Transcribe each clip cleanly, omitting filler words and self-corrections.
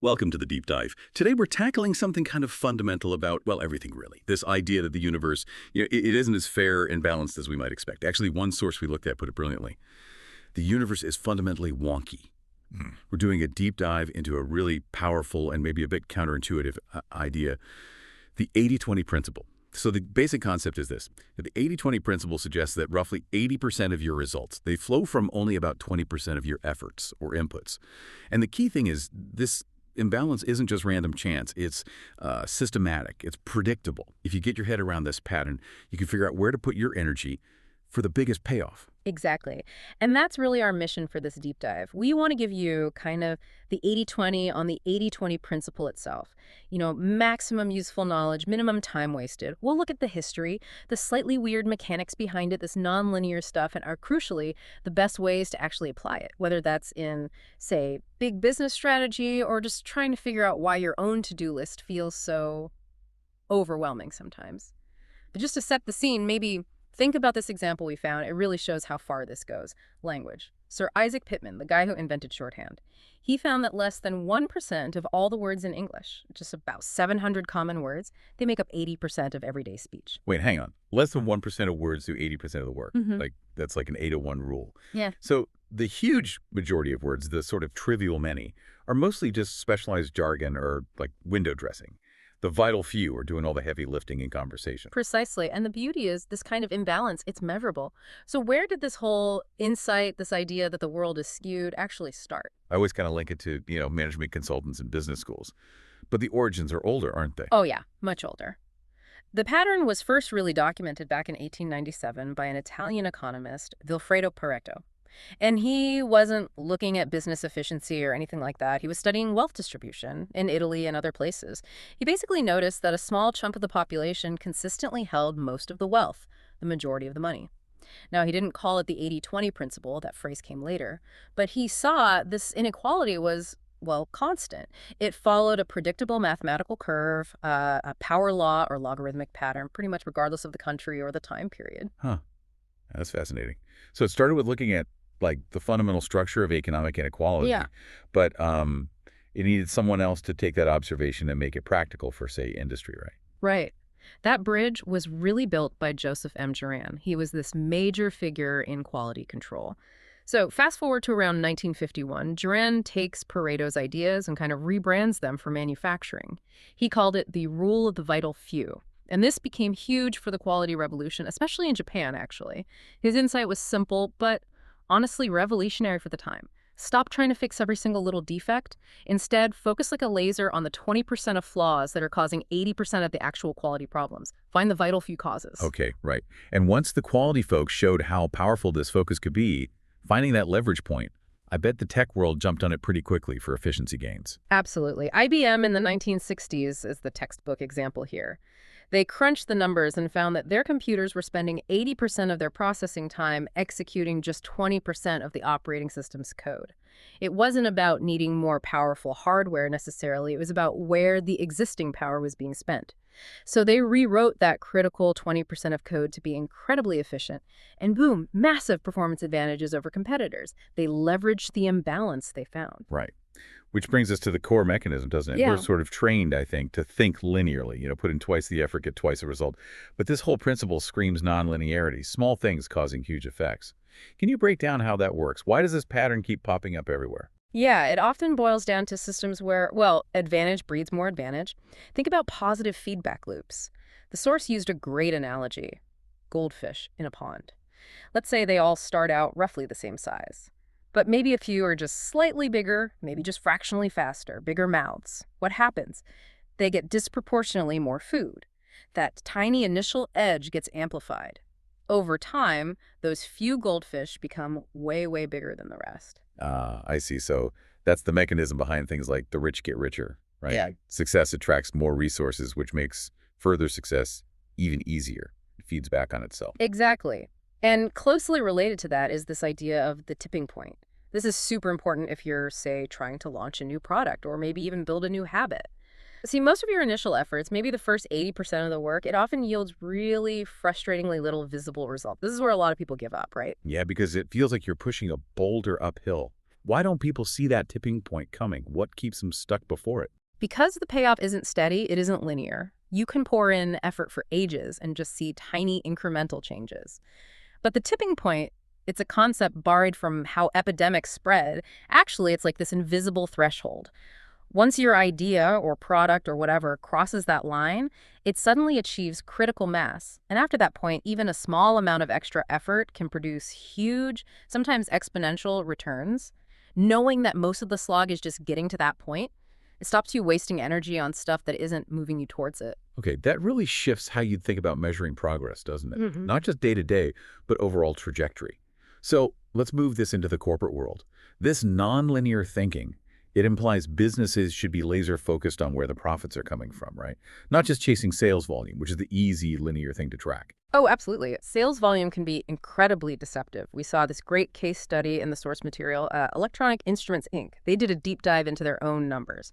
Welcome to the deep dive. Today we're tackling something kind of fundamental about, well, everything really. This idea that the universe, it isn't as fair and balanced as we might expect. Actually, one source we looked at put it brilliantly. The universe is fundamentally wonky. We're doing a deep dive into a really powerful and maybe a bit counterintuitive idea, the 80-20 principle. So the basic concept is this. The 80-20 principle suggests that roughly 80% of your results, they flow from only about 20% of your efforts or inputs. And the key thing is this imbalance isn't just random chance. It's systematic. It's predictable. If you get your head around this pattern, you can figure out where to put your energy for the biggest payoff. Exactly. And that's really our mission for this deep dive. We want to give you kind of the 80-20 on the 80-20 principle itself. Maximum useful knowledge, minimum time wasted. We'll look at the history, the slightly weird mechanics behind it, this nonlinear stuff, and crucially, the best ways to actually apply it, whether that's in, say, big business strategy or just trying to figure out why your own to-do list feels so overwhelming sometimes. But just to set the scene, maybe think about this example we found. It really shows how far this goes. Language. Sir Isaac Pitman, the guy who invented shorthand, he found that less than 1% of all the words in English, just about 700 common words, they make up 80% of everyday speech. Wait, hang on. Less than 1% of words do 80% of the work. That's like an 8-to-1 rule. Yeah. So the huge majority of words, the sort of trivial many, are mostly just specialized jargon or like window dressing. The vital few are doing all the heavy lifting in conversation. Precisely. And the beauty is this kind of imbalance, it's measurable. So where did this whole insight, this idea that the world is skewed, actually start? I always kind of link it to, management consultants and business schools. But the origins are older, aren't they? Oh, yeah, much older. The pattern was first really documented back in 1897 by an Italian economist, Vilfredo Pareto. And he wasn't looking at business efficiency or anything like that. He was studying wealth distribution in Italy and other places. He basically noticed that a small chunk of the population consistently held most of the wealth, the majority of the money. Now, he didn't call it the 80-20 principle. That phrase came later. But he saw this inequality was, well, constant. It followed a predictable mathematical curve, a power law or logarithmic pattern, pretty much regardless of the country or the time period. Huh. That's fascinating. So it started with looking at like the fundamental structure of economic inequality. Yeah. But it needed someone else to take that observation and make it practical for, say, industry, right? Right. That bridge was really built by Joseph M. Juran. He was this major figure in quality control. So fast forward to around 1951, Juran takes Pareto's ideas and kind of rebrands them for manufacturing. He called it the rule of the vital few. And this became huge for the quality revolution, especially in Japan, actually. His insight was simple, but honestly revolutionary for the time. Stop trying to fix every single little defect. Instead, focus like a laser on the 20% of flaws that are causing 80% of the actual quality problems. Find the vital few causes. Okay, right. And once the quality folks showed how powerful this focus could be, finding that leverage point, I bet the tech world jumped on it pretty quickly for efficiency gains. Absolutely. IBM in the 1960s is the textbook example here. They crunched the numbers and found that their computers were spending 80% of their processing time executing just 20% of the operating system's code. It wasn't about needing more powerful hardware necessarily. It was about where the existing power was being spent. So they rewrote that critical 20% of code to be incredibly efficient. And boom, massive performance advantages over competitors. They leveraged the imbalance they found. Right. Which brings us to the core mechanism, doesn't it? Yeah. We're sort of trained, I think, to think linearly, put in twice the effort, get twice the result. But this whole principle screams nonlinearity, small things causing huge effects. Can you break down how that works? Why does this pattern keep popping up everywhere? Yeah, it often boils down to systems where, well, advantage breeds more advantage. Think about positive feedback loops. The source used a great analogy: goldfish in a pond. Let's say they all start out roughly the same size. But maybe a few are just slightly bigger, maybe just fractionally faster, bigger mouths. What happens? They get disproportionately more food. That tiny initial edge gets amplified. Over time, those few goldfish become way, way bigger than the rest. I see. So that's the mechanism behind things like the rich get richer, right? Yeah. Success attracts more resources, which makes further success even easier. It feeds back on itself. Exactly. And closely related to that is this idea of the tipping point. This is super important if you're, say, trying to launch a new product or maybe even build a new habit. See, most of your initial efforts, maybe the first 80% of the work, it often yields really frustratingly little visible result. This is where a lot of people give up, right? Yeah, because it feels like you're pushing a boulder uphill. Why don't people see that tipping point coming? What keeps them stuck before it? Because the payoff isn't steady, it isn't linear. You can pour in effort for ages and just see tiny incremental changes. But the tipping point, it's a concept borrowed from how epidemics spread. Actually, it's like this invisible threshold. Once your idea or product or whatever crosses that line, it suddenly achieves critical mass. And after that point, even a small amount of extra effort can produce huge, sometimes exponential returns. Knowing that most of the slog is just getting to that point, it stops you wasting energy on stuff that isn't moving you towards it. Okay, that really shifts how you'd think about measuring progress, doesn't it? Hmm. Not just day to day, but overall trajectory. So let's move this into the corporate world. This nonlinear thinking, it implies businesses should be laser focused on where the profits are coming from, right? Not just chasing sales volume, which is the easy linear thing to track. Oh, absolutely. Sales volume can be incredibly deceptive. We saw this great case study in the source material, Electronic Instruments, Inc. They did a deep dive into their own numbers,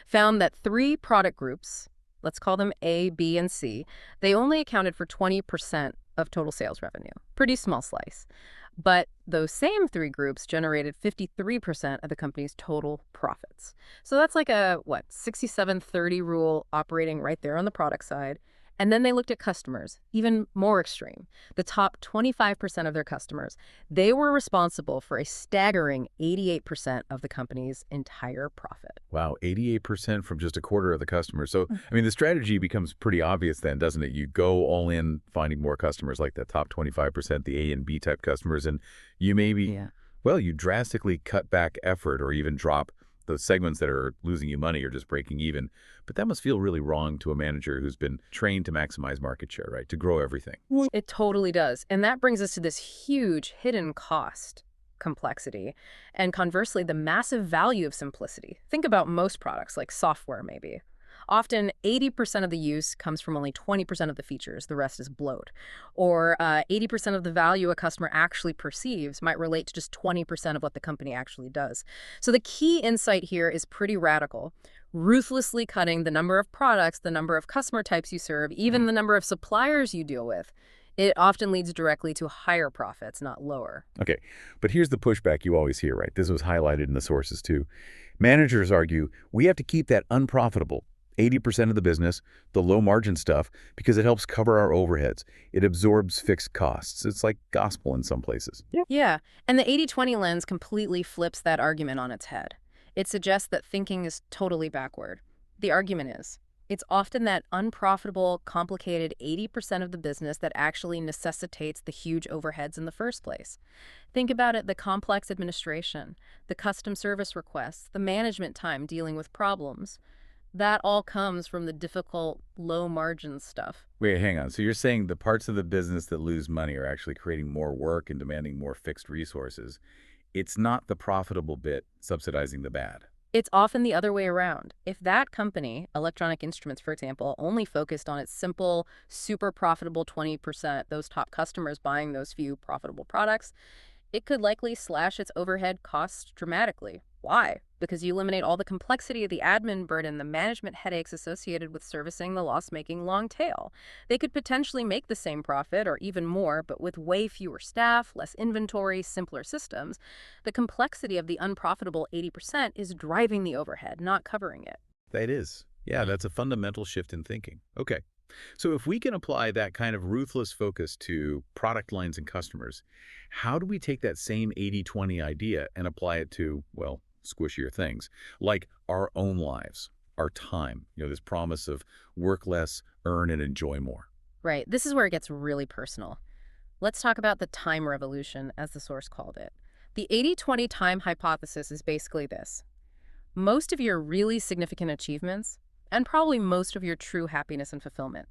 found that 3 product groups, let's call them A, B, and C, they only accounted for 20% of total sales revenue. Pretty small slice. But those same 3 groups generated 53% of the company's total profits. So that's like a, 67-30 rule operating right there on the product side. And then they looked at customers, even more extreme. The top 25% of their customers, they were responsible for a staggering 88% of the company's entire profit. Wow, 88% from just a quarter of the customers. So, I mean, the strategy becomes pretty obvious then, doesn't it? You go all in finding more customers like the top 25%, the A and B type customers, and you maybe, well, you drastically cut back effort or even drop those segments that are losing you money or just breaking even. But that must feel really wrong to a manager who's been trained to maximize market share, right? To grow everything. It totally does. And that brings us to this huge hidden cost complexity. And conversely, the massive value of simplicity. Think about most products, like software maybe. Often 80% of the use comes from only 20% of the features. The rest is bloat. Or 80% of the value a customer actually perceives might relate to just 20% of what the company actually does. So the key insight here is pretty radical. Ruthlessly cutting the number of products, the number of customer types you serve, even the number of suppliers you deal with. It often leads directly to higher profits, not lower. Okay, but here's the pushback you always hear, right? This was highlighted in the sources too. Managers argue we have to keep that unprofitable 80% of the business, the low margin stuff, because it helps cover our overheads. It absorbs fixed costs. It's like gospel in some places. Yeah, and the 80-20 lens completely flips that argument on its head. It suggests that thinking is totally backward. The argument is, it's often that unprofitable, complicated 80% of the business that actually necessitates the huge overheads in the first place. Think about it, the complex administration, the custom service requests, the management time dealing with problems. That all comes from the difficult, low-margin stuff. Wait, hang on. So you're saying the parts of the business that lose money are actually creating more work and demanding more fixed resources. It's not the profitable bit subsidizing the bad. It's often the other way around. If that company, Electronic Instruments, for example, only focused on its simple, super profitable 20%, those top customers buying those few profitable products, it could likely slash its overhead costs dramatically. Why? Because you eliminate all the complexity of the admin burden, the management headaches associated with servicing the loss-making long tail. They could potentially make the same profit or even more, but with way fewer staff, less inventory, simpler systems. The complexity of the unprofitable 80% is driving the overhead, not covering it. That is. Yeah, that's a fundamental shift in thinking. Okay. So if we can apply that kind of ruthless focus to product lines and customers, how do we take that same 80-20 idea and apply it to, well, squishier things, like our own lives, our time, this promise of work less, earn, and enjoy more? Right. This is where it gets really personal. Let's talk about the time revolution, as the source called it. The 80-20 time hypothesis is basically this. Most of your really significant achievements, and probably most of your true happiness and fulfillment,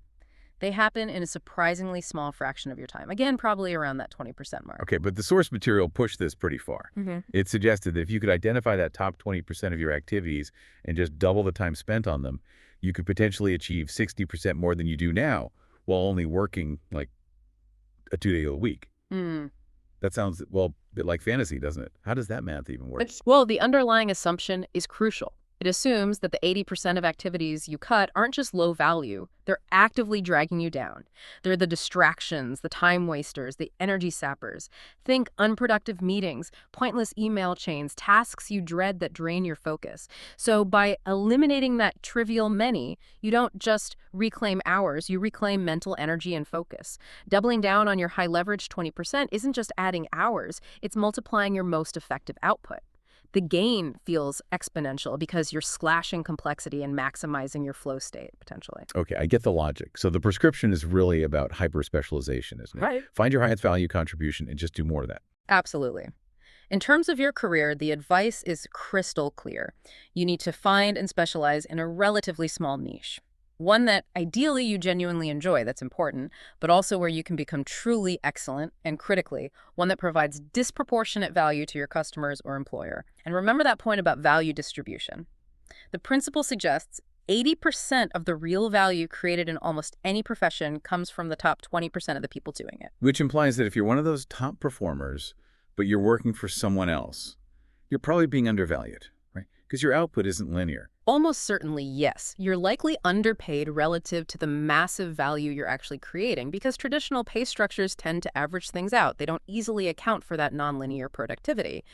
they happen in a surprisingly small fraction of your time. Again, probably around that 20% mark. Okay, but the source material pushed this pretty far. It suggested that if you could identify that top 20% of your activities and just double the time spent on them, you could potentially achieve 60% more than you do now while only working like a 2-day-a-week. That sounds, well, a bit like fantasy, doesn't it? How does that math even work? Well, the underlying assumption is crucial. It assumes that the 80% of activities you cut aren't just low value, they're actively dragging you down. They're the distractions, the time wasters, the energy sappers. Think unproductive meetings, pointless email chains, tasks you dread that drain your focus. So by eliminating that trivial many, you don't just reclaim hours, you reclaim mental energy and focus. Doubling down on your high leverage 20% isn't just adding hours, it's multiplying your most effective output. The gain feels exponential because you're slashing complexity and maximizing your flow state, potentially. Okay, I get the logic. So the prescription is really about hyper-specialization, isn't it? Right. Find your highest value contribution and just do more of that. Absolutely. In terms of your career, the advice is crystal clear. You need to find and specialize in a relatively small niche. One that ideally you genuinely enjoy, that's important, but also where you can become truly excellent, and critically, one that provides disproportionate value to your customers or employer. And remember that point about value distribution. The principle suggests 80% of the real value created in almost any profession comes from the top 20% of the people doing it. Which implies that if you're one of those top performers, but you're working for someone else, you're probably being undervalued, right? Because your output isn't linear. Almost certainly, yes. You're likely underpaid relative to the massive value you're actually creating because traditional pay structures tend to average things out. They don't easily account for that nonlinear productivity.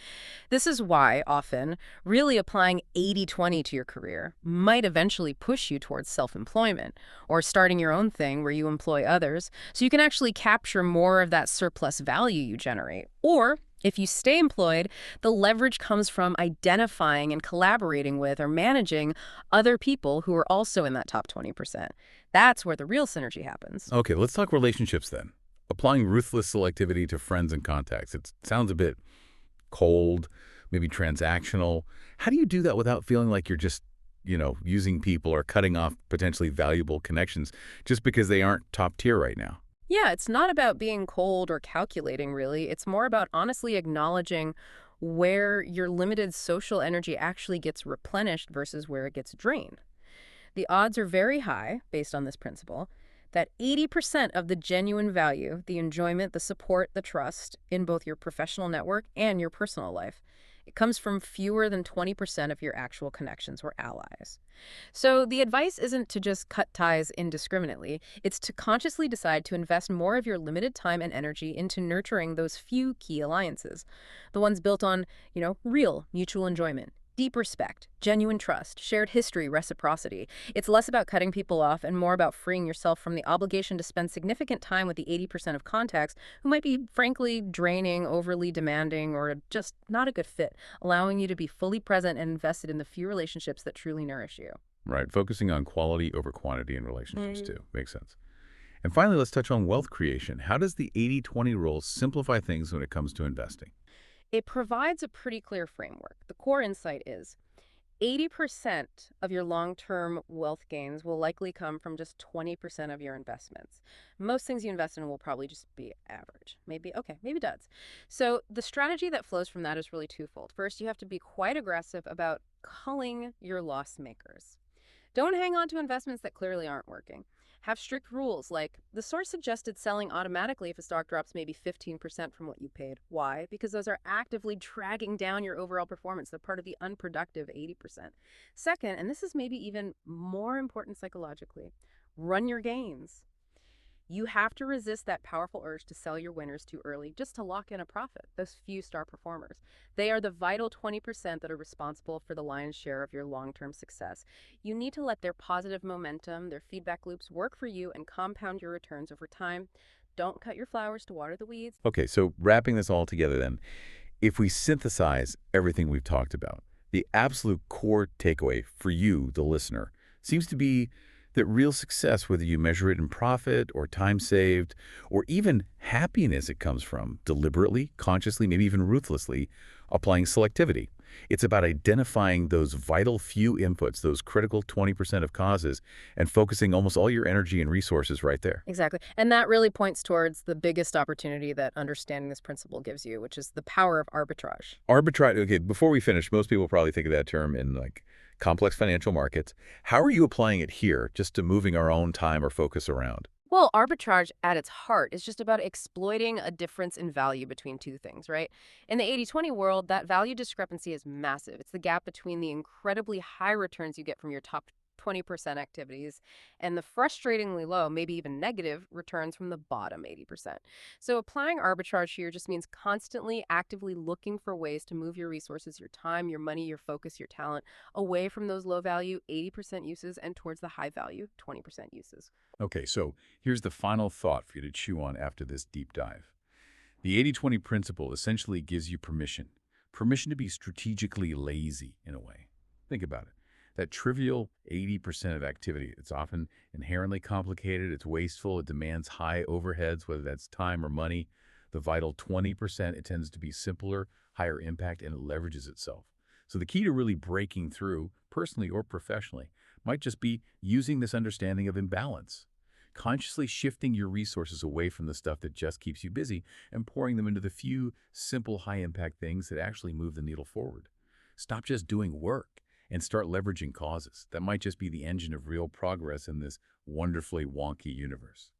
This is why, often, really applying 80-20 to your career might eventually push you towards self-employment or starting your own thing where you employ others so you can actually capture more of that surplus value you generate. Or if you stay employed, the leverage comes from identifying and collaborating with or managing other people who are also in that top 20%. That's where the real synergy happens. Okay, let's talk relationships then. Applying ruthless selectivity to friends and contacts. It sounds a bit cold, maybe transactional. How do you do that without feeling like you're just, using people or cutting off potentially valuable connections just because they aren't top tier right now? Yeah, it's not about being cold or calculating, really. It's more about honestly acknowledging where your limited social energy actually gets replenished versus where it gets drained. The odds are very high, based on this principle, that 80% of the genuine value, the enjoyment, the support, the trust in both your professional network and your personal life, it comes from fewer than 20% of your actual connections or allies. So the advice isn't to just cut ties indiscriminately. It's to consciously decide to invest more of your limited time and energy into nurturing those few key alliances. The ones built on, real mutual enjoyment, deep respect, genuine trust, shared history, reciprocity. It's less about cutting people off and more about freeing yourself from the obligation to spend significant time with the 80% of contacts who might be, frankly, draining, overly demanding, or just not a good fit, allowing you to be fully present and invested in the few relationships that truly nourish you. Right, focusing on quality over quantity in relationships too. Makes sense. And finally, let's touch on wealth creation. How does the 80-20 rule simplify things when it comes to investing? It provides a pretty clear framework. The core insight is 80% of your long-term wealth gains will likely come from just 20% of your investments. Most things you invest in will probably just be average. Maybe duds. So the strategy that flows from that is really twofold. First, you have to be quite aggressive about culling your loss makers. Don't hang on to investments that clearly aren't working. Have strict rules like the source suggested selling automatically if a stock drops maybe 15% from what you paid. Why? Because those are actively dragging down your overall performance. They're part of the unproductive 80%. Second, and this is maybe even more important psychologically, run your gains. You have to resist that powerful urge to sell your winners too early just to lock in a profit, those few star performers. They are the vital 20% that are responsible for the lion's share of your long-term success. You need to let their positive momentum, their feedback loops work for you and compound your returns over time. Don't cut your flowers to water the weeds. Okay, so wrapping this all together then, if we synthesize everything we've talked about, the absolute core takeaway for you, the listener, seems to be that real success, whether you measure it in profit or time saved, or even happiness it comes from, deliberately, consciously, maybe even ruthlessly, applying selectivity. It's about identifying those vital few inputs, those critical 20% of causes, and focusing almost all your energy and resources right there. Exactly. And that really points towards the biggest opportunity that understanding this principle gives you, which is the power of arbitrage. Arbitrage, okay, before we finish, most people probably think of that term in complex financial markets. How are you applying it here just to moving our own time or focus around? Well, arbitrage at its heart is just about exploiting a difference in value between two things, right? In the 80/20 world, that value discrepancy is massive. It's the gap between the incredibly high returns you get from your top 20% activities and the frustratingly low, maybe even negative returns from the bottom 80%. So applying arbitrage here just means constantly actively looking for ways to move your resources, your time, your money, your focus, your talent away from those low value 80% uses and towards the high value 20% uses. Okay, so here's the final thought for you to chew on after this deep dive. The 80/20 principle essentially gives you permission to be strategically lazy in a way. Think about it. That trivial 80% of activity, it's often inherently complicated, it's wasteful, it demands high overheads, whether that's time or money. The vital 20%, it tends to be simpler, higher impact, and it leverages itself. So the key to really breaking through, personally or professionally, might just be using this understanding of imbalance. Consciously shifting your resources away from the stuff that just keeps you busy and pouring them into the few simple high-impact things that actually move the needle forward. Stop just doing work and start leveraging causes. That might just be the engine of real progress in this wonderfully wonky universe.